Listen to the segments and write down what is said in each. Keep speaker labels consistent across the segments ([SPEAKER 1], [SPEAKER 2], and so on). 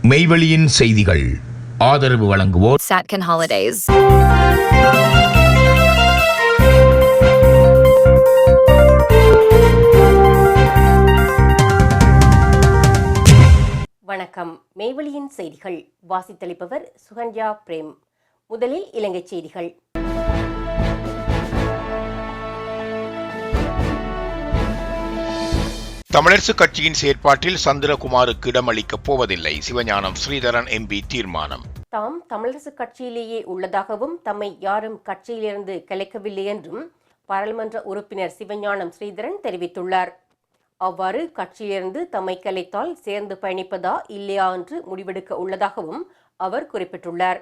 [SPEAKER 1] மெய்வெளியின் செய்திகள் ஆதரவு வழங்குவோர்
[SPEAKER 2] Satcon Holidays.
[SPEAKER 3] வணக்கம். மெய்வெளியின் செய்திகள் வாசித்தளிப்பவர் சுகன்யா பிரேம். முதலில் இலங்கை செய்திகள்.
[SPEAKER 1] தமிழரசுக் கட்சியின் செயற்பாட்டில் சந்திரகுமாருக்கு இடமளிக்கப் போவதில்லை. சிவஞானம் ஸ்ரீதரன் எம்பி தீர்மானம்.
[SPEAKER 3] தாம் தமிழரசுக் கட்சியிலேயே உள்ளதாகவும் தம்மை யாரும் கட்சியிலிருந்து கலைக்கவில்லை என்றும் பாராளுமன்ற உறுப்பினர் சிவஞானம் ஸ்ரீதரன் தெரிவித்துள்ளார். அவ்வாறு கட்சியிலிருந்து தம்மை கலைத்தால் சேர்ந்து பயணிப்பதா இல்லையா என்று முடிவெடுக்க உள்ளதாகவும் அவர் குறிப்பிட்டுள்ளார்.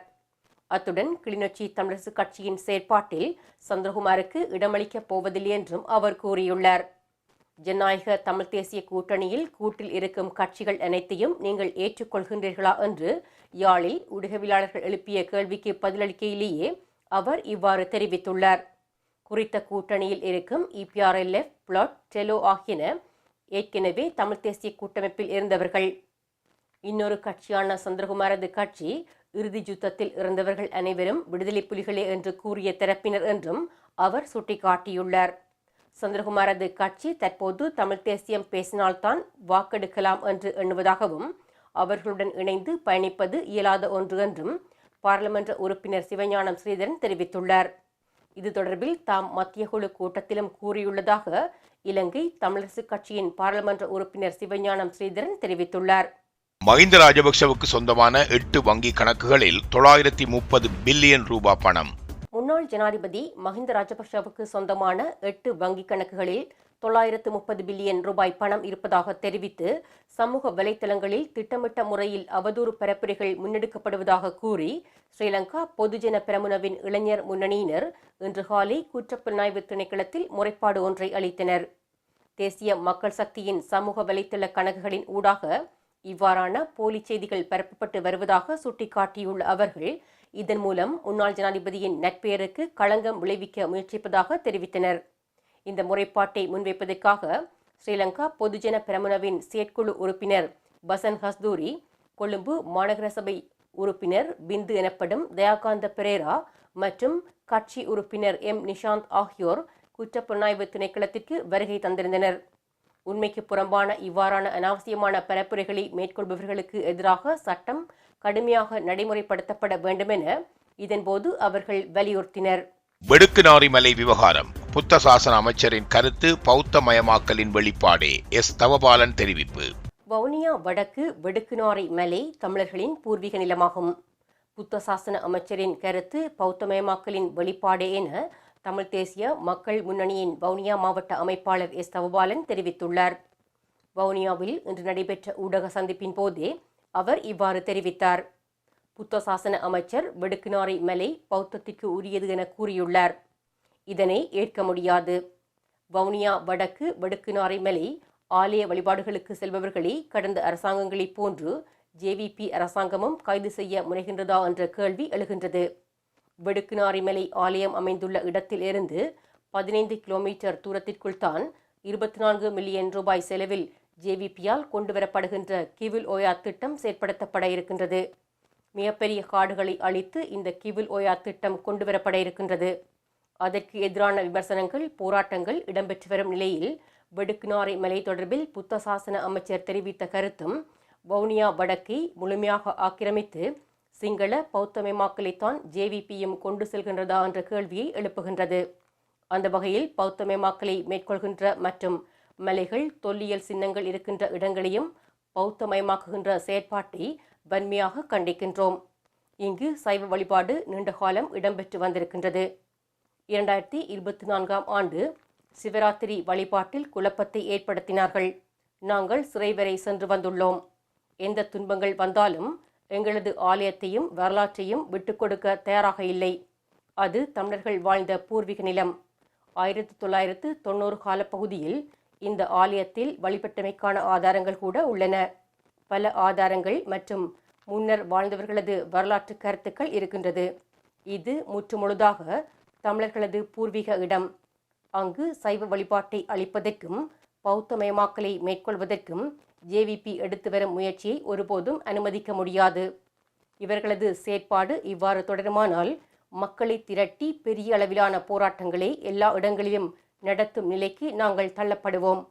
[SPEAKER 3] அத்துடன் கிளிநொச்சி தமிழரசுக் கட்சியின் செயற்பாட்டில் சந்திரகுமாருக்கு இடமளிக்கப் போவதில்லை என்றும் அவர் கூறியுள்ளார். ஜனநாயக தமிழ் தேசிய கூட்டணியில் கூட்டில் இருக்கும் கட்சிகள் அனைத்தையும் நீங்கள் ஏற்றுக்கொள்கின்றீர்களா என்று யாழில் ஊடகவியலாளர்கள் எழுப்பிய கேள்விக்கு பதிலளிக்கையிலேயே அவர் இவ்வாறு தெரிவித்துள்ளார். குறித்த கூட்டணியில் இருக்கும் EPRLF, பிளாட், டெலோ ஆகியன ஏற்கனவே தமிழ் தேசிய கூட்டமைப்பில் இருந்தவர்கள். இன்னொரு கட்சியான சந்திரகுமாரது கட்சி இறுதி யுத்தத்தில் இறந்தவர்கள் அனைவரும் விடுதலை புலிகளே என்று கூறிய தரப்பினர் என்றும் அவர் சுட்டிக்காட்டியுள்ளார். சந்திரகுமாரது கட்சி தற்போது தமிழ் தேசியம் பேசினால்தான் வாக்கெடுக்கலாம் என்று எண்ணுவதாகவும் அவர்களுடன் இணைந்து பயணிப்பது இயலாத ஒன்று என்றும் பாராளுமன்ற உறுப்பினர் சிவஞானம் ஸ்ரீதரன் தெரிவித்துள்ளார். இது தொடர்பில் தாம் மத்திய குழு கூட்டத்திலும் கூறியுள்ளதாக இலங்கை தமிழரசுக் கட்சியின் பாராளுமன்ற உறுப்பினர் சிவஞானம் ஸ்ரீதரன் தெரிவித்துள்ளார்.
[SPEAKER 1] மஹிந்த ராஜபக்சவுக்கு சொந்தமான 8 வங்கி கணக்குகளில் 930 பில்லியன் ரூபாய் பணம்.
[SPEAKER 3] முன்னாள் ஜனாதிபதி மஹிந்த ராஜபக்சவுக்கு சொந்தமான 8 வங்கிக் கணக்குகளில் 930 பில்லியன் ரூபாய் பணம் இருப்பதாக தெரிவித்து சமூக வலைத்தளங்களில் திட்டமிட்ட முறையில் அவதூறு பரப்புரைகள் முன்னெடுக்கப்படுவதாக கூறி ஸ்ரீலங்கா பொதுஜன பெரமுனவின் இளைஞர் முன்னணியினர் இன்று காலை குற்றப்புலனாய்வு திணைக்களத்தில் முறைப்பாடு ஒன்றை அளித்தனர். தேசிய மக்கள் சக்தியின் சமூக வலைத்தள கணக்குகளின் ஊடாக இவ்வாறான போலி செய்திகள் பரப்பப்பட்டு வருவதாக சுட்டிக்காட்டியுள்ள அவர்கள் இதன் மூலம் முன்னாள் ஜனாதிபதியின் நட்பெயருக்கு களங்கம் விளைவிக்க முயற்சிப்பதாக தெரிவித்தனர். இந்த முறைப்பாட்டை முன்வைப்பதற்காக ஸ்ரீலங்கா பொதுஜன பெரமுனவின் செயற்குழு உறுப்பினர் பசன் ஹஸ்தூரி, கொழும்பு மாநகர சபை உறுப்பினர் பிந்து எனப்படும் தயாகாந்த பெரேரா மற்றும் கட்சி உறுப்பினர் நிஷாந்த் ஆகியோர் குற்றப்புலனாய்வு திணைக்களத்திற்கு வருகை தந்திருந்தனர். உண்மைக்கு புறம்பான இவ்வாறான அனாவசியமான பரப்புரைகளை மேற்கொள்பவர்களுக்கு எதிராக சட்டம் கடுமையாக நடைமுறைப்படுத்தப்பட வேண்டுமென இதன்போது அவர்கள் வலியுறுத்தினர்.
[SPEAKER 1] வெடுக்குநாரி மலை விவகாரம் புத்த சாசன அமைச்சரின் கருத்து பௌத்த மயமாக்கலின் வெளிப்பாடே. தவபாலன் தெரிவிப்பு.
[SPEAKER 3] வவுனியா வடக்கு வெடுக்குநாரி மலை தமிழர்களின் பூர்வீக நிலமாகும். புத்த சாசன அமைச்சரின் கருத்து பௌத்தமயமாக்கலின் வெளிப்பாடே என தமிழ் தேசிய மக்கள் முன்னணியின் வவுனியா மாவட்ட அமைப்பாளர் தவபாலன் தெரிவித்துள்ளார். வவுனியாவில் இன்று நடைபெற்ற ஊடக சந்திப்பின் போதே அவர் இவ்வாறு தெரிவித்தார். புத்த சாசன அமைச்சர் வெடுக்குநாரி மலை பௌத்தத்திற்கு உரியது என கூறியுள்ளார். இதனை ஏற்க முடியாது. வவுனியா வடக்கு வெடுக்குநாரி மலை ஆலய வழிபாடுகளுக்கு செல்பவர்களை கடந்த அரசாங்கங்களைப் போன்று JVP அரசாங்கமும் கைது செய்ய முனைகின்றதா என்ற கேள்வி எழுகின்றது. வெடுக்குநாரி மலை ஆலயம் அமைந்துள்ள இடத்தில் இருந்து 15 கிலோமீட்டர் தூரத்திற்குள் தான் 24 மில்லியன் ரூபாய் செலவில் JVPயால் கொண்டுவரப்படுகின்ற கிவில் ஓயா திட்டம் செயற்படுத்தப்பட இருக்கின்றது. மிகப்பெரிய காடுகளை அழித்து இந்த கிவில் ஓயா திட்டம் கொண்டுவரப்பட இருக்கின்றது. அதற்கு எதிரான விமர்சனங்கள், போராட்டங்கள் இடம்பெற்று வரும் நிலையில் வெடுக்குநாரி மலை தொடர்பில் புத்த சாசன அமைச்சர் தெரிவித்த கருத்தும் வவுனியா வடக்கை முழுமையாக ஆக்கிரமித்து சிங்கள பௌத்தமயமாக்கலைத்தான் JVPயும் கொண்டு செல்கின்றதா என்ற கேள்வியை எழுப்புகின்றது. அந்த வகையில் பௌத்தமயமாக்கலை மேற்கொள்கின்ற மற்றும் மலைகள், தொல்லியல் சின்னங்கள் இருக்கின்ற இடங்களையும் பௌத்தமயமாக்குகின்ற செயற்பாட்டை வன்மையாக கண்டிக்கின்றோம். இங்கு சைவ வழிபாடு நீண்ட காலம் இடம்பெற்று வந்திருக்கின்றது. 2024ஆம் ஆண்டு சிவராத்திரி வழிபாட்டில் குழப்பத்தை ஏற்படுத்தினார்கள். நாங்கள் சிறை வரை சென்று வந்துள்ளோம். எந்த துன்பங்கள் வந்தாலும் எங்களது ஆலயத்தையும் வரலாற்றையும் விட்டுக் கொடுக்க தயாராக இல்லை. அது தமிழர்கள் வாழ்ந்த பூர்வீக நிலம். 1990 காலப்பகுதியில் இந்த ஆலயத்தில் வழிபட்டமைக்கான ஆதாரங்கள் கூட உள்ளன. பல ஆதாரங்கள் மற்றும் முன்னர் வாழ்ந்தவர்களது வரலாற்று கருத்துக்கள் இருக்கின்றது. இது முற்றுமுழுதாக தமிழர்களது பூர்வீக இடம். அங்கு சைவ வழிபாட்டை அளிப்பதற்கும் பௌத்தமயமாக்கலை மேற்கொள்வதற்கும் ஜேவிபி எடுத்து வரும் முயற்சியை ஒருபோதும் அனுமதிக்க முடியாது. இவர்களது செயற்பாடு இவ்வாறு தொடருமானால் மக்களை திரட்டி பெரிய அளவிலான போராட்டங்களை எல்லா இடங்களிலும் நடத்தும் நிலைக்கு நாங்கள் தள்ளப்படுவோம்.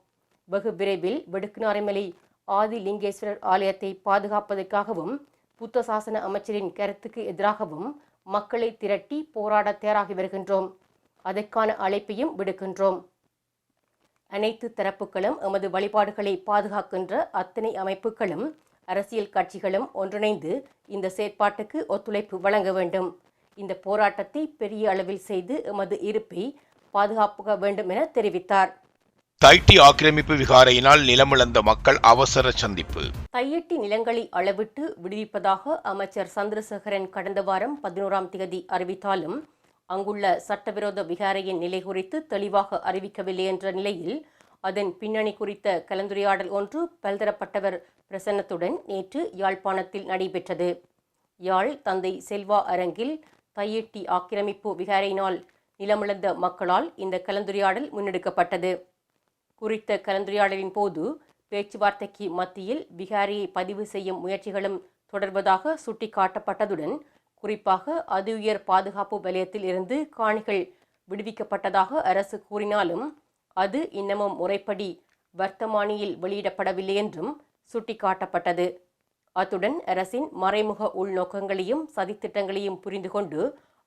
[SPEAKER 3] வெகு விரைவில் வெடுக்குநாரைமலை ஆதிலிங்கேஸ்வரர் ஆலயத்தை பாதுகாப்பதற்காகவும் புத்த சாசன அமைச்சரின் கருத்துக்கு எதிராகவும் மக்களை திரட்டி போராட தயாராகி வருகின்றோம். அதற்கான அழைப்பையும் விடுக்கின்றோம். அனைத்து தரப்புகளும் எமது வழிபாடுகளை பாதுகாக்கின்ற அத்தனை அமைப்புகளும் அரசியல் கட்சிகளும் ஒன்றிணைந்து இந்த செயற்பாட்டுக்கு ஒத்துழைப்பு வழங்க வேண்டும். இந்த போராட்டத்தை பெரிய அளவில் செய்து எமது இருப்பை பாதுகாக்க வேண்டும் என தெரிவித்தார்.
[SPEAKER 1] தைட்டி ஆக்கிரமிப்பு விகாரையினால் நிலமிழந்த மக்கள் அவசர சந்திப்பு.
[SPEAKER 3] தையிட்டி நிலங்களை அளவிட்டு விடுவிப்பதாக அமைச்சர் சந்திரசேகரன் கடந்த வாரம் 11ஆம் தேதி அறிவித்தாலும் அங்குள்ள சட்டவிரோத விகாரையின் நிலை குறித்து தெளிவாக அறிவிக்கவில்லை என்ற நிலையில் அதன் பின்னணி குறித்த கலந்துரையாடல் ஒன்று பல்தரப்பட்டவர் பிரசன்னத்துடன் நேற்று யாழ்ப்பாணத்தில் நடைபெற்றது. யாழ் தந்தை செல்வா அரங்கில் தையிட்டி ஆக்கிரமிப்பு விகாரையினால் நிலமிழந்த மக்களால் இந்த கலந்துரையாடல் முன்னெடுக்கப்பட்டது. குறித்த கலந்துரையாடலின் போது பேச்சுவார்த்தைக்கு மத்தியில் விகாரியை பதிவு செய்யும் முயற்சிகளும் தொடர்வதாக சுட்டிக்காட்டப்பட்டதுடன் குறிப்பாக அதி உயர் பாதுகாப்பு வலயத்தில் இருந்து காணிகள் விடுவிக்கப்பட்டதாக அரசு கூறினாலும் அது இன்னமும் முறைப்படி வர்த்தமானியில் வெளியிடப்படவில்லை என்றும் சுட்டிக்காட்டப்பட்டது. அத்துடன் அரசின் மறைமுக உள்நோக்கங்களையும் சதித்திட்டங்களையும் புரிந்து கொண்டு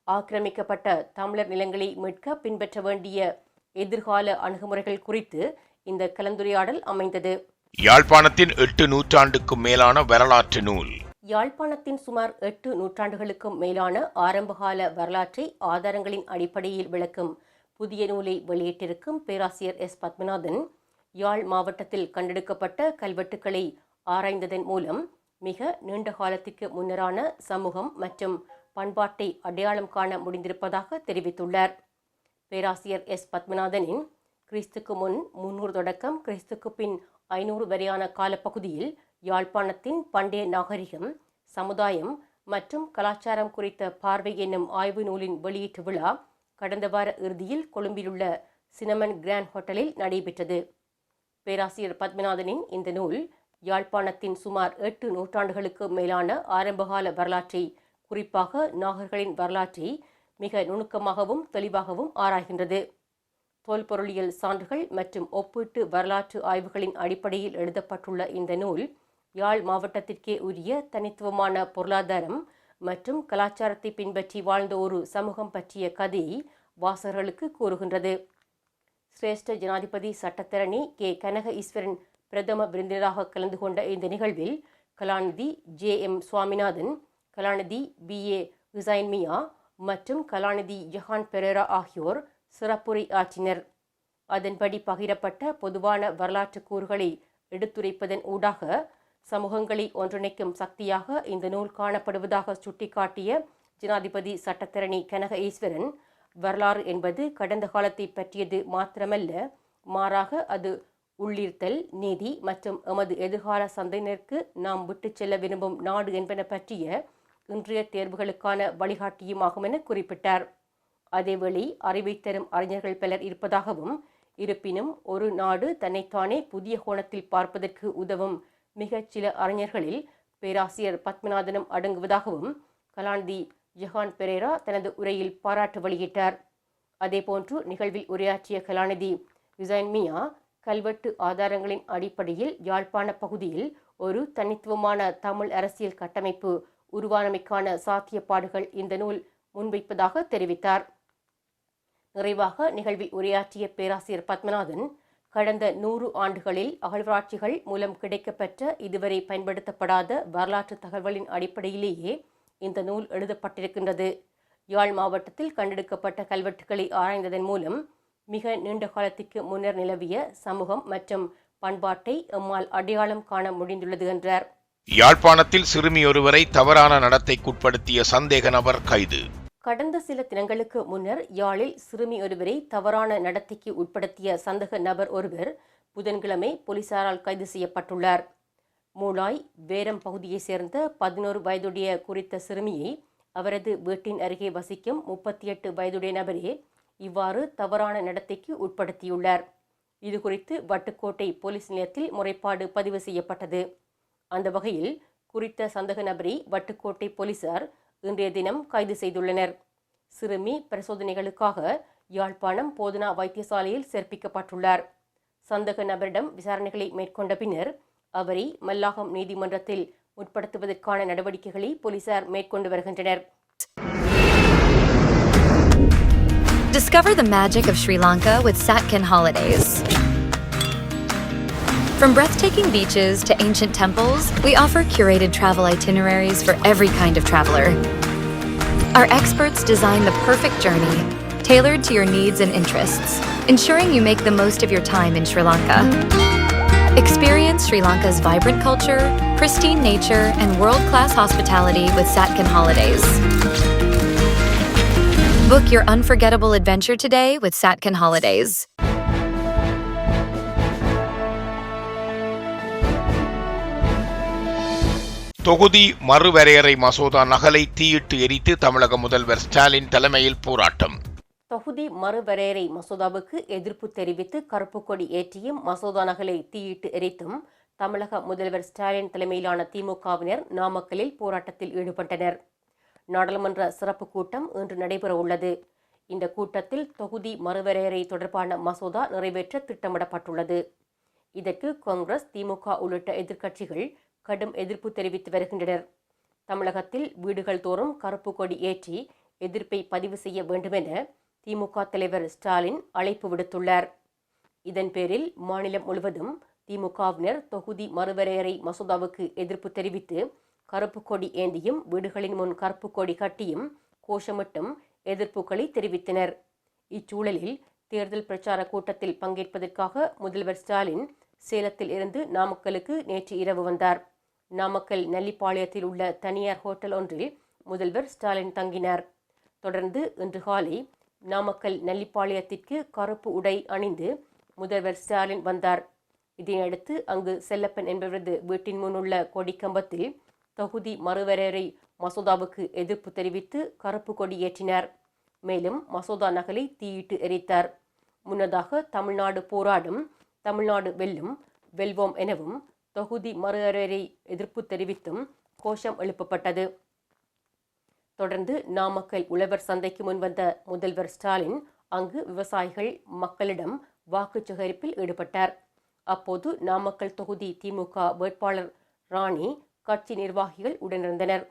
[SPEAKER 3] ஆக்கிரமிக்கப்பட்ட தமிழர் நிலங்களை மீட்க பின்பற்ற வேண்டிய எதிர்கால அணுகுமுறைகள் குறித்து இந்த கலந்துரையாடல் அமைந்தது.
[SPEAKER 1] யாழ்ப்பாணத்தின் 8 நூற்றாண்டுக்கும் மேலான வரலாற்று நூல்.
[SPEAKER 3] யாழ்ப்பாணத்தின் சுமார் 8 நூற்றாண்டுகளுக்கும் மேலான ஆரம்பகால வரலாற்றை ஆதாரங்களின் அடிப்படையில் விளக்கும் புதிய நூலை வெளியிட்டிருக்கும் பேராசிரியர் எஸ். பத்மநாதன் யாழ் மாவட்டத்தில் கண்டெடுக்கப்பட்ட கல்வெட்டுக்களை ஆராய்ந்ததன் மூலம் மிக நீண்ட காலத்திற்கு முன்னரான சமூகம் மற்றும் பண்பாட்டை அடையாளம் காண முடிந்திருப்பதாக தெரிவித்துள்ளார். பேராசிரியர் எஸ். பத்மநாதனின் கிறிஸ்துக்கு முன் 300 தொடக்கம் கிறிஸ்துக்கு பின் 500 வரையான காலப்பகுதியில் யாழ்ப்பாணத்தின் பண்டைய நாகரிகம், சமுதாயம் மற்றும் கலாச்சாரம் குறித்த பார்வை என்னும் ஆய்வு நூலின் வெளியீட்டு விழா கடந்த வார இறுதியில் கொழும்பிலுள்ள சினமன் கிராண்ட் ஹோட்டலில் நடைபெற்றது. பேராசிரியர் பத்மநாதனின் இந்த நூல் யாழ்ப்பாணத்தின் சுமார் 8 நூற்றாண்டுகளுக்கு மேலான ஆரம்பகால வரலாற்றை, குறிப்பாக நாகர்களின் வரலாற்றை மிக நுணுக்கமாகவும் தெளிவாகவும் ஆராய்கின்றது. தொல்பொருளியல் சான்றுகள் மற்றும் ஒப்பீட்டு வரலாற்று ஆய்வுகளின் அடிப்படையில் எழுதப்பட்டுள்ள இந்த நூல் யாழ் மாவட்டத்திற்கே உரிய தனித்துவமான பொருளாதாரம் மற்றும் கலாச்சாரத்தை பின்பற்றி வாழ்ந்த ஒரு சமூகம் பற்றிய கதையை வாசகர்களுக்கு கூறுகின்றது. சிரேஷ்ட ஜனாதிபதி சட்டத்தரணி கே. கனக ஈஸ்வரன் பிரதம விருந்தினராக கலந்து கொண்ட இந்த நிகழ்வில் கலாநிதி J.M. சுவாமிநாதன், கலாநிதி B.A. ஹுசைன்மியா மற்றும் கலாநிதி ஜஹான் பெரேரா ஆகியோர் சிறப்புரை ஆற்றினர். அதன்படி பகிரப்பட்ட பொதுவான வரலாற்று கூறுகளை எடுத்துரைப்பதன் ஊடாக சமூகங்களை ஒன்றிணைக்கும் சக்தியாக இந்த நூல் காணப்படுவதாக சுட்டிக்காட்டிய ஜனாதிபதி சட்டத்தரணி கனக ஈஸ்வரன், வரலாறு என்பது கடந்த காலத்தை பற்றியது மாத்திரமல்ல, மாறாக அது உள்ளீர்த்தல், நீதி மற்றும் எமது எதிர்கால சந்ததியினருக்கு நாம் விட்டுச் செல்ல விரும்பும் நாடு என்பன பற்றிய இன்றைய தேர்வுகளுக்கான வழிகாட்டியுமாகும் என குறிப்பிட்டார். அதேவேளை அறிவை தரும் அறிஞர்கள் பலர் இருப்பதாகவும், இருப்பினும் ஒரு நாடு தன்னைத்தானே புதிய கோணத்தில் பார்ப்பதற்கு உதவும் மிகச் சில அறிஞர்களில் பேராசிரியர் பத்மநாதனும் அடங்குவதாகவும் கலாநிதி ஜஹான் பெரேரா தனது உரையில் பாராட்டு வெளியிட்டார். அதேபோன்று நிகழ்வில் உரையாற்றிய கலாநிதி ஹுசைன்மியா, கல்வெட்டு ஆதாரங்களின் அடிப்படையில் யாழ்ப்பாண பகுதியில் ஒரு தனித்துவமான தமிழ் அரசியல் கட்டமைப்பு உருவானமைக்கான சாத்தியப்பாடுகள் இந்த நூல் முன்வைப்பதாக தெரிவித்தார். நிறைவாக நிகழ்வில் உரையாற்றிய பேராசிரியர் பத்மநாதன், கடந்த 100 ஆண்டுகளில் அகழ்வாராய்ச்சிகள் மூலம் கிடைக்கப்பெற்ற இதுவரை பயன்படுத்தப்படாத வரலாற்று தகவலின் அடிப்படையிலேயே இந்த நூல் எழுதப்பட்டிருக்கின்றது. யாழ் மாவட்டத்தில் கண்டெடுக்கப்பட்ட கல்வெட்டுக்களை ஆராய்ந்ததன் மூலம் மிக நீண்ட காலத்திற்கு முன்னர் நிலவிய சமூகம் மற்றும் பண்பாட்டை எம்மால் அடையாளம் காண முடிந்துள்ளது என்றார்.
[SPEAKER 1] யாழ்ப்பாணத்தில் சிறுமி ஒருவரை தவறான நடத்தைக்குட்படுத்திய சந்தேக நபர் கைது.
[SPEAKER 3] கடந்த சில தினங்களுக்கு முன்னர் யாழில் சிறுமி ஒருவரை தவறான நடத்தைக்கு உட்படுத்திய சந்தேக நபர் ஒருவர் புதன்கிழமை போலீசாரால் கைது செய்யப்பட்டுள்ளார். மூளாய் வேரம் பகுதியைச் சேர்ந்த 11 வயதுடைய குறித்த சிறுமியை அவரது வீட்டின் அருகே வசிக்கும் 38 வயதுடைய நபரே இவ்வாறு தவறான நடத்தைக்கு உட்படுத்தியுள்ளார். இதுகுறித்து வட்டுக்கோட்டை போலீஸ் நிலையத்தில் முறைப்பாடு பதிவு செய்யப்பட்டது. அந்த வகையில் குறித்த சந்தேக நபரை வட்டுக்கோட்டை போலீசார் இன்றைய தினம் கைது செய்துள்ளனர். சிறுமி பரிசோதனைகளுக்காக யாழ்ப்பாணம் போதனா வைத்தியசாலையில் சேர்ப்பிக்கப்பட்டுள்ளார். சந்தேக நபரிடம் விசாரணைகளை மேற்கொண்ட பின்னர் அவரை மல்லாகம் நீதிமன்றத்தில் முற்படுத்துவதற்கான நடவடிக்கைகளை போலீசார் மேற்கொண்டு வருகின்றனர்.
[SPEAKER 2] Discover the magic of Sri Lanka with Satkin Holidays. From breathtaking beaches to ancient temples, we offer curated travel itineraries for every kind of traveler. Our experts design the perfect journey, tailored to your needs and interests, ensuring you make the most of your time in Sri Lanka. Experience Sri Lanka's vibrant culture, pristine nature, and world-class hospitality with Satkin Holidays. Book your unforgettable adventure today with Satkin Holidays.
[SPEAKER 1] தொகுதி மறுவரையறை மசோதா நகலை தீயிட்டு எரித்து தமிழக முதல்வர் ஸ்டாலின் தலைமையில் போராட்டம்.
[SPEAKER 3] தொகுதி மறுவரையறை மசோதாவுக்கு எதிர்ப்பு தெரிவித்து கருப்பு கொடி ஏற்றியும் மசோதா நகலை தீயிட்டு எரித்தும் தமிழக முதல்வர் ஸ்டாலின் தலைமையிலான திமுகவினர் நாமக்கலில் போராட்டத்தில் ஈடுபட்டனர். நாடாளுமன்ற சிறப்பு கூட்டம் இன்று நடைபெற உள்ளது. இந்த கூட்டத்தில் தொகுதி மறுவரையறை தொடர்பான மசோதா நிறைவேற்ற திட்டமிடப்பட்டுள்ளது. இதற்கு காங்கிரஸ், திமுக உள்ளிட்ட எதிர்க்கட்சிகள் கடும் எதிர்ப்பு தெரிவித்து வருகின்றனர். தமிழகத்தில் வீடுகள் தோறும் கருப்பு கொடி ஏற்றி எதிர்ப்பை பதிவு செய்ய வேண்டுமென திமுக தலைவர் ஸ்டாலின் அழைப்பு விடுத்துள்ளார். இதன் பேரில் மாநிலம் முழுவதும் திமுகவினர் தொகுதி மறுவரையறை மசோதாவுக்கு எதிர்ப்பு தெரிவித்து கருப்பு கொடி ஏந்தியும் வீடுகளின் முன் கருப்பு கொடி கட்டியும் கோஷமிட்டும் எதிர்ப்புகளை தெரிவித்தனர். இச்சூழலில் தேர்தல் பிரச்சார கூட்டத்தில் பங்கேற்பதற்காக முதல்வர் ஸ்டாலின் சேலத்தில் இருந்து நாமக்கலுக்கு நேற்று இரவு வந்தார். நாமக்கல் நல்லிப்பாளையத்தில் உள்ள தனியார் ஹோட்டல் ஒன்றில் முதல்வர் ஸ்டாலின் தங்கினார். தொடர்ந்து இன்று காலை நாமக்கல் நல்லிப்பாளையத்திற்கு கருப்பு உடை அணிந்து முதல்வர் ஸ்டாலின் வந்தார். இதனையடுத்து அங்கு செல்லப்பன் என்பவரது வீட்டின் முன்னுள்ள கொடிக்கம்பத்தில் தொகுதி மறுவரையறை மசோதாவுக்கு எதிர்ப்பு தெரிவித்து கருப்பு கொடி ஏற்றினார். மேலும் மசோதா நகலை தீயிட்டு எரித்தார். முன்னதாக தமிழ்நாடு போராடும், தமிழ்நாடு வெல்லும், வெல்வோம் எனவும் தொகுதி மறுவரையறை எதிர்ப்பு தெரிவித்தும் கோஷம் எழுப்பப்பட்டது. தொடர்ந்து நாமக்கல் உழவர் சந்தைக்கு முன்வந்த முதல்வர் ஸ்டாலின் அங்கு விவசாயிகள் மக்களிடம் வாக்கு சேகரிப்பில் ஈடுபட்டார். அப்போது நாமக்கல் தொகுதி திமுக வேட்பாளர் ராணி, கட்சி நிர்வாகிகள் உடனிருந்தனர்.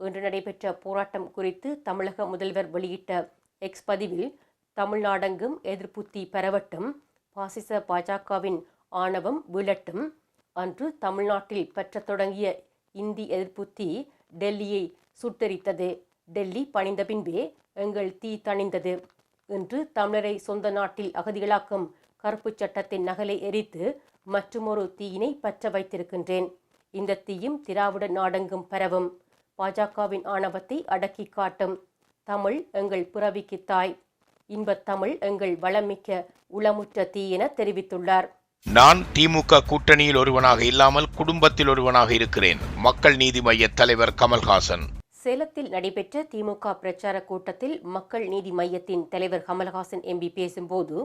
[SPEAKER 3] இன்று நடைபெற்ற போராட்டம் குறித்து தமிழக முதல்வர் வெளியிட்ட எக்ஸ் பதிவில், தமிழ்நாடெங்கும் எதிர்ப்பு தீ பரவட்டும், பாசிச பாஜகவின் ஆணவம் வீழட்டும், அன்று தமிழ்நாட்டில் பற்றத் தொடங்கிய இந்தி எதிர்ப்பு தீ டெல்லியை சுட்டெரித்தது, டெல்லி பணிந்த பின்பே எங்கள் தீ தணிந்தது, இன்று தமிழரை சொந்த நாட்டில் அகதிகளாக்கும் கருப்பு சட்டத்தின் நகலை எரித்து மற்றுமொரு தீயினை பற்ற வைத்திருக்கின்றேன். இந்த தீயும் திராவிட நாடெங்கும் பரவும், பாஜகவின் ஆணவத்தை அடக்கி காட்டும், தமிழ் எங்கள் பிறவிக்கு தாய், இன்பத் தமிழ் எங்கள் வளமிக்க உளமுற்ற தீ என தெரிவித்துள்ளார்.
[SPEAKER 1] நான் திமுக கூட்டணியில் ஒருவனாக இல்லாமல் குடும்பத்தில் ஒருவனாக இருக்கிறேன். மக்கள் நீதி மய்ய தலைவர் கமல்ஹாசன்.
[SPEAKER 3] சேலத்தில் நடைபெற்ற திமுக பிரச்சார கூட்டத்தில் மக்கள் நீதி மய்யத்தின் தலைவர் கமல்ஹாசன் எம்பி பேசும்போது,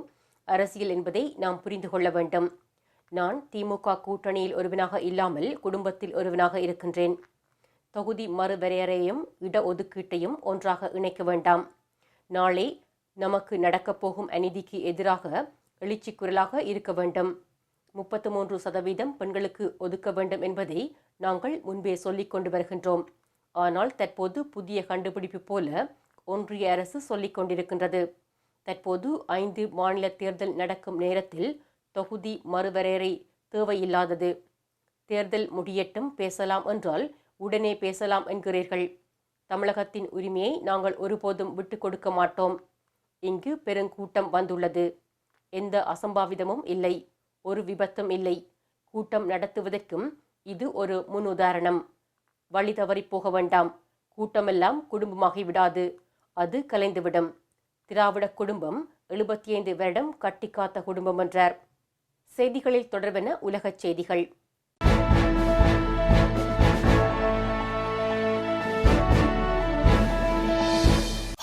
[SPEAKER 3] அரசியல் என்பதை நாம் புரிந்து கொள்ள வேண்டும். நான் திமுக கூட்டணியில் ஒருவனாக இல்லாமல் குடும்பத்தில் ஒருவனாக இருக்கின்றேன். தொகுதி மறுவரையறையும் இடஒதுக்கீட்டையும் ஒன்றாக இணைக்க வேண்டாம். நாளை நமக்கு நடக்கப் போகும் அநீதிக்கு எதிராக எழுச்சி குரலாக இருக்க வேண்டும். 33% பெண்களுக்கு ஒதுக்க வேண்டும் என்பதை நாங்கள் முன்பே சொல்லிக் கொண்டு வருகின்றோம். ஆனால் தற்போது புதிய கண்டுபிடிப்பு போல ஒன்றிய அரசு சொல்லிக் கொண்டிருக்கின்றது. தற்போது 5 மாநில தேர்தல் நடக்கும் நேரத்தில் தொகுதி மறுவரையறை தேவையில்லாதது. தேர்தல் முடியட்டும், பேசலாம் என்றால் உடனே பேசலாம் என்கிறீர்கள். தமிழகத்தின் உரிமையை நாங்கள் ஒருபோதும் விட்டு கொடுக்க மாட்டோம். இங்கு பெருங்கூட்டம் வந்துள்ளது. எந்த அசம்பாவிதமும் இல்லை, ஒரு விபத்தும் இல்லை. கூட்டம் நடத்துவதற்கும் இது ஒரு முன் உதாரணம். வழி தவறி போக வேண்டாம். கூட்டமெல்லாம் குடும்பமாகிவிடாது, அது கலைந்துவிடும். திராவிட குடும்பம் 75 வருடம் கட்டி காத்த குடும்பம் என்றார். செய்திகளில் தொடர்பென உலகச் செய்திகள்.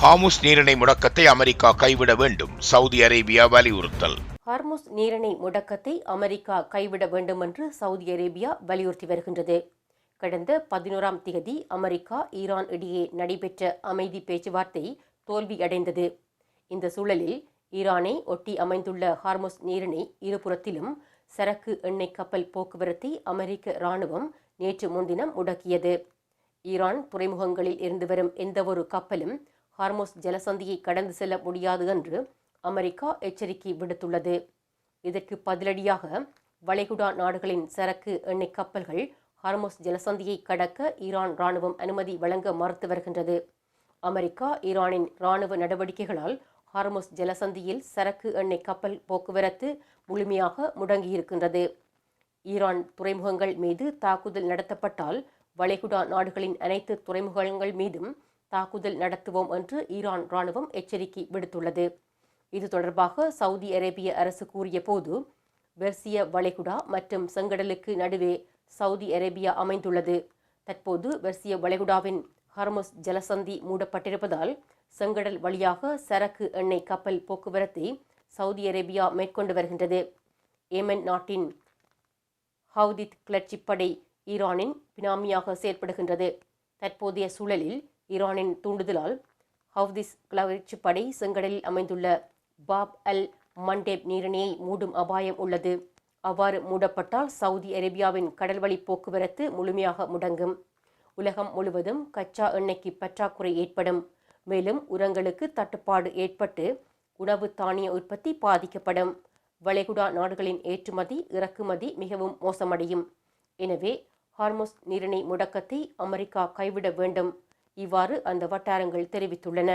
[SPEAKER 1] ஹார்முஸ் நீரிணை முடக்கத்தை அமெரிக்கா கைவிட வேண்டும், சவுதி அரேபியா வலியுறுத்தல்.
[SPEAKER 3] ஹார்முஸ் நீரிணை முடக்கத்தை அமெரிக்கா கைவிட வேண்டும் என்று சவுதி அரேபியா வலியுறுத்தி வருகின்றது. கடந்த 11ஆம் திகதி அமெரிக்கா ஈரான் இடையே நடைபெற்ற அமைதி பேச்சுவார்த்தை தோல்வியடைந்தது. இந்த சூழலில் ஈரானை ஒட்டி அமைந்துள்ள ஹார்முஸ் நீரிணை இருபுறத்திலும் சரக்கு எண்ணெய் கப்பல் போக்குவரத்தை அமெரிக்க இராணுவம் நேற்று முன்தினம் முடக்கியது. ஈரான் துறைமுகங்களில் இருந்து வரும் எந்தவொரு கப்பலும் ஹார்முஸ் ஜலசந்தியை கடந்து செல்ல முடியாது என்று அமெரிக்கா எச்சரிக்கை விடுத்துள்ளது. இதற்கு பதிலடியாக வளைகுடா நாடுகளின் சரக்கு எண்ணெய் கப்பல்கள் ஹார்முஸ் ஜலசந்தியை கடக்க ஈரான் இராணுவம் அனுமதி வழங்க மறுத்து வருகின்றது. அமெரிக்கா ஈரானின் இராணுவ நடவடிக்கைகளால் ஹார்முஸ் ஜலசந்தியில் சரக்கு எண்ணெய் கப்பல் போக்குவரத்து முழுமையாக முடங்கியிருக்கின்றது. ஈரான் துறைமுகங்கள் மீது தாக்குதல் நடத்தப்பட்டால் வளைகுடா நாடுகளின் அனைத்து துறைமுகங்கள் மீதும் தாக்குதல் நடத்துவோம் என்று ஈரான் இராணுவம் எச்சரிக்கை விடுத்துள்ளது. இது தொடர்பாக சவுதி அரேபிய அரசு கூறிய போது, பெர்சிய வளைகுடா மற்றும் செங்கடலுக்கு நடுவே சவுதி அரேபியா அமைந்துள்ளது. தற்போது பெர்சிய வளைகுடாவின் ஹார்முஸ் ஜலசந்தி மூடப்பட்டிருப்பதால் செங்கடல் வழியாக சரக்கு எண்ணெய் கப்பல் போக்குவரத்தை சவுதி அரேபியா மேற்கொண்டு வருகின்றது. ஏமன் நாட்டின் ஹவுதித் கிளர்ச்சிப்படை ஈரானின் பினாமியாக செயற்படுகின்றது. தற்போதைய சூழலில் ஈரானின் தூண்டுதலால் ஹவுதிஸ் கிளர்ச்சிப்படை செங்கடலில் அமைந்துள்ள பாப் அல் மண்டேப் நீரிணையை மூடும் அபாயம் உள்ளது. அவ்வாறு மூடப்பட்டால் சவுதி அரேபியாவின் கடல்வழி போக்குவரத்து முழுமையாக முடங்கும். உலகம் முழுவதும் கச்சா எண்ணெய்க்கு பற்றாக்குறை ஏற்படும். மேலும் உரங்களுக்கு தட்டுப்பாடு ஏற்பட்டு உணவு தானிய உற்பத்தி பாதிக்கப்படும். வளைகுடா நாடுகளின் ஏற்றுமதி இறக்குமதி மிகவும் மோசமடையும். எனவே ஹார்முஸ் நீரிணை முடக்கத்தை அமெரிக்கா கைவிட வேண்டும். இவ்வாறு அந்த வட்டாரங்கள் தெரிவித்துள்ளன.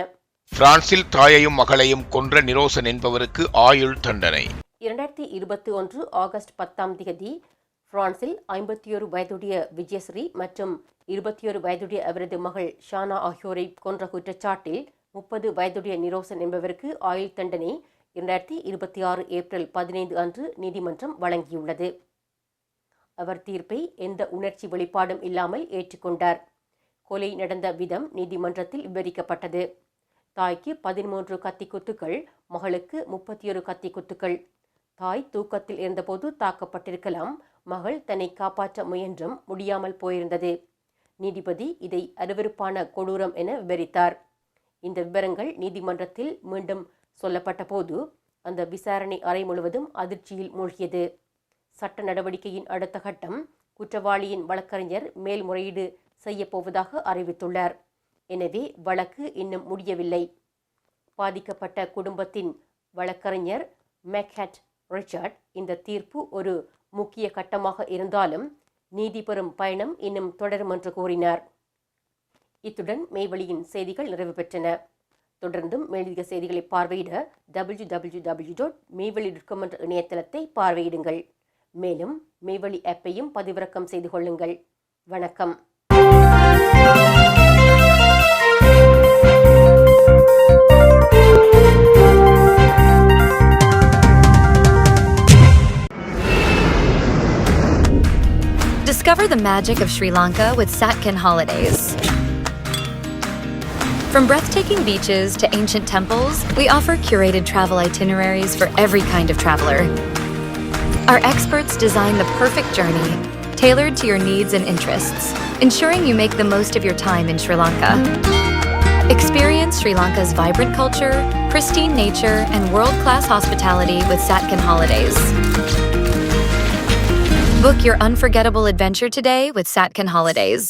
[SPEAKER 1] பிரான்சில் தாயையும் மகளையும் கொன்ற நிரோசன் என்பவருக்கு ஆயுள் தண்டனை.
[SPEAKER 3] 2021 ஆகஸ்ட் 10ஆம் திகதி பிரான்சில் 51 வயதுடைய விஜயஸ்ரீ மற்றும் 21 வயதுடைய அவரது மகள் ஷானா ஆகியோரை கொன்ற குற்றச்சாட்டில் 30 வயதுடைய நிரோசன் என்பவருக்கு ஆயுள் தண்டனை 2026 ஏப்ரல் 15 அன்று நீதிமன்றம் வழங்கியுள்ளது. அவர் தீர்ப்பை எந்த உணர்ச்சி வெளிப்பாடும் இல்லாமல் ஏற்றுக்கொண்டார். கொலை நடந்த விதம் நீதிமன்றத்தில் விவரிக்கப்பட்டது. தாய்க்கு 13 கத்திக்குத்துக்கள், மகளுக்கு 31 கத்திக்குத்துக்கள். தாய் தூக்கத்தில் இருந்தபோது தாக்கப்பட்டிருக்கலாம். மகள் தன்னை காப்பாற்ற முயன்றும் முடியாமல் போயிருந்தது. நீதிபதி இதை அருவருப்பான கொடூரம் என விவரித்தார். இந்த விவரங்கள் நீதிமன்றத்தில் மீண்டும் சொல்லப்பட்ட போது அந்த விசாரணை அறை முழுவதும் அதிர்ச்சியில் மூழ்கியது. சட்ட நடவடிக்கையின் அடுத்த கட்டம் குற்றவாளியின் வழக்கறிஞர் மேல்முறையீடு செய்யப்போவதாக அறிவித்துள்ளார். எனவே வழக்கு இன்னும் முடியவில்லை. பாதிக்கப்பட்ட குடும்பத்தின் வழக்கறிஞர் மெக்ஹட் ரிச்சர்ட் இந்த தீர்ப்பு ஒரு முக்கிய கட்டமாக இருந்தாலும் நீதி பெறும் பயணம் இன்னும் தொடரும் என்று கூறினார். இத்துடன் மெய்வழியின் செய்திகள் நிறைவு பெற்றன. தொடர்ந்தும் மேலதிக செய்திகளை பார்வையிட www.மெய்வழி.com என்ற இணையதளத்தை பார்வையிடுங்கள். மேலும் மெய்வழி ஆப்பையும் பதிவிறக்கம் செய்து கொள்ளுங்கள். வணக்கம்.
[SPEAKER 2] Discover the magic of Sri Lanka with Satkin Holidays. From breathtaking beaches to ancient temples, we offer curated travel itineraries for every kind of traveler. Our experts design the perfect journey, tailored to your needs and interests, ensuring you make the most of your time in Sri Lanka. Experience Sri Lanka's vibrant culture, pristine nature, and world-class hospitality with Satkin Holidays. Book your unforgettable adventure today with Satkin Holidays.